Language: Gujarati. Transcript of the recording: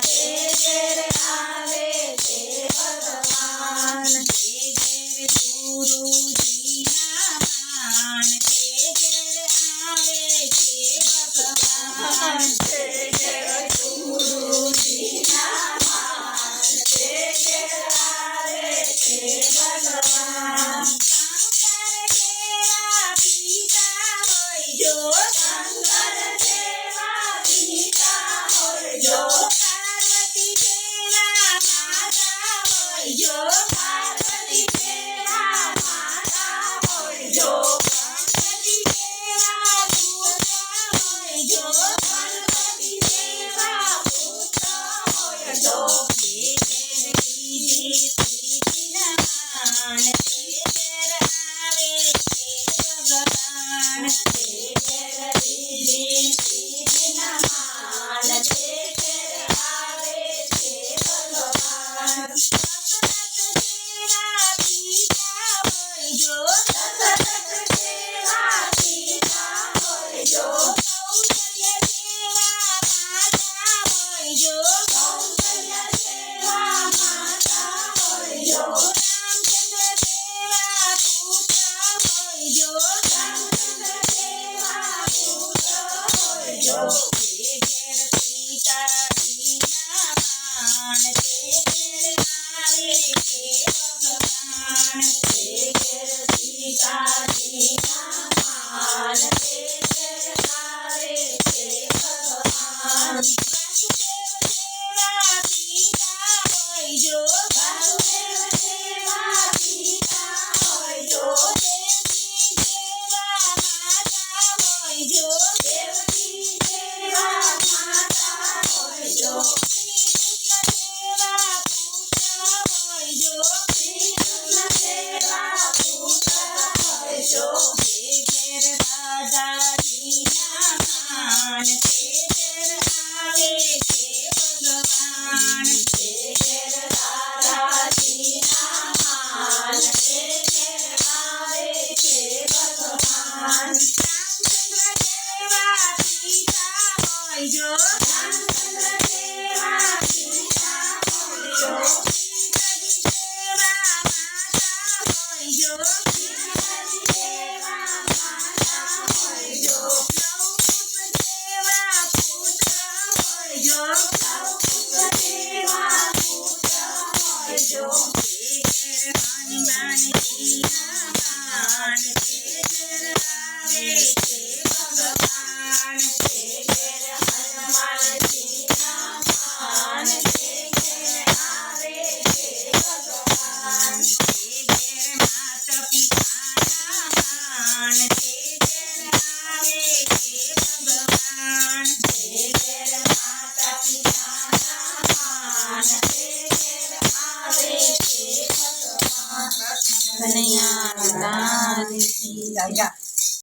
તે ઘેર આવે તે ભગવાન તે ઘેર ગુરુજીના માન તે ઘેર આવે તે ભગવાન તે ઘેર ગુરુજીના માન તે ઘેર આવે તે ભગવાન શંકર જેવા પિતા હોય જો શંકર જેવા પિતા હોય જો પાર્વતી જેવા માતા હોય જો પાર્વતી જેવા માતા હોય જો ગણપતિ જેવા પુત્ર હોય જો ગણપતિ જેવા પુત્ર હોય જો તે ઘેર લીધી પ્રીતિના માન તે ઘેર આવે તે ભગવાન તે ઘેર લીધી પ્રીતિના માન તે ઘેર આવે તે ભગવાન દશરથ જેવા પિતા હોય જો દશરથ જેવા પિતા હોય જો કૌશલ્ય જેવા માતા હોય જો કૌશલ્ય જેવા માતા હોય જો રામચંદ્ર જેવા પુત્ર હોય જો રામચંદ્ર જેવા પુત્ર હોય જો તે ઘેર સીતાજીના માન તે ઘેર આવે તે ભગવાન તે ઘેર સીતાજીના માન તે ઘેર આવે તે ભગવાન વાસુદેવ જેવા પિતા હોય જો વાસુદેવ જેવા પિતા હોય જો દેવકી જેવા માતા હોય જો દેવકી જેવા માતા હોય જો શ્રી કૃષ્ણ જેવા પુત્ર હોય જો શ્રી કૃષ્ણ જેવા પુત્ર હોય જો તે ઘેર રાધાજીના માન તે ઘેર આવે તે ભગવાન તે ઘેર રાધાજીના માન તે ઘેર આવે તે ભગવાન રામચંદ્ર જેવા પિતા હોય જો રામચંદ્ર જેવા પિતા હોય જો સીતાજી જેવા માતા હોય જો સીતાજી જેવા માતા હોય જો લવકુશ જેવા પુત્ર હોય જો લવકુશ જેવા પુત્ર હોય જો તે ઘેર હનુમાનજીના માન તે ઘેર આવે તે ભગવાન તે ઘેર હનુમાનજીના માન તે ઘેર આવે તે ભગવાન તે ઘેર માતા પિતાના માન તે ઘેર આવે તે ભગવાન તે ઘેર માતા પિતાના માન તે ઘેર આવે તે ભગવાન કનૈયા લાલ કી જય.